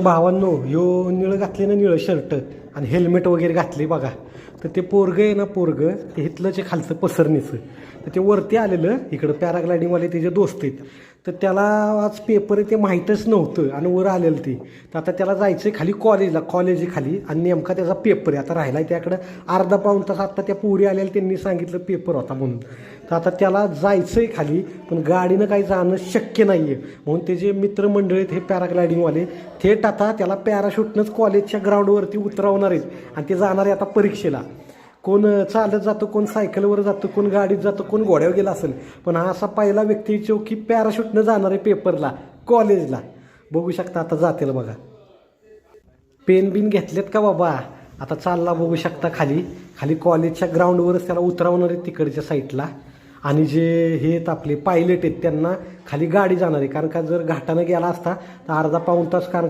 भावांनो, ह्यो निळं घातले ना, निळं शर्ट आणि हेल्मेट वगैरे घातले बघा. तर ते पोरगं आहे ना, पोरगं ते हिथलंच खालचं पसरणीचं. तर ते वरती आलेलं इकडं पॅराग्लायडिंगवाले त्याचे दोस्त आहेत. तर त्याला आज पेपर आहे ते माहीतच नव्हतं आणि वर आलेलं ते. तर आता त्याला जायचं आहे खाली कॉलेजला, कॉलेज आहे खाली आणि नेमका त्याचा पेपर आहे. आता राहिला आहे त्याकडं अर्धा पाऊण तास. आत्ता त्या पोरी आलेल्या त्यांनी सांगितलं पेपर होता म्हणून. तर आता त्याला जायचं आहे खाली, पण गाडीनं काही जाणं शक्य नाही आहे. म्हणून त्याचे मित्रमंडळी आहेत हे पॅराग्लायडिंगवाले, थेट आता त्याला पॅराशूटनंच कॉलेजच्या ग्राउंडवरती उतरवणार आहेत आणि ते जाणार आहे आता परीक्षेला. कोण चालत जातं, कोण सायकलवर जातं, कोण गाडीत जातं, कोण घोड्यावर गेला असेल. पण हा असा पहिला व्यक्ती की पॅराशूटनं जाणार आहे पेपरला, कॉलेजला. बघू शकता आता जातील बघा. पेन बिन घेतलेत का बाबा? आता चालला बघू शकता खाली खाली कॉलेजच्या ग्राउंडवरच त्याला उतरवणार आहेत तिकडच्या साईडला. आणि जे हे आहेत आपले पायलट आहेत त्यांना खाली गाडी जाणार आहे. कारण का जर घाटानं गेला असता तर अर्धा पाऊण तास कारण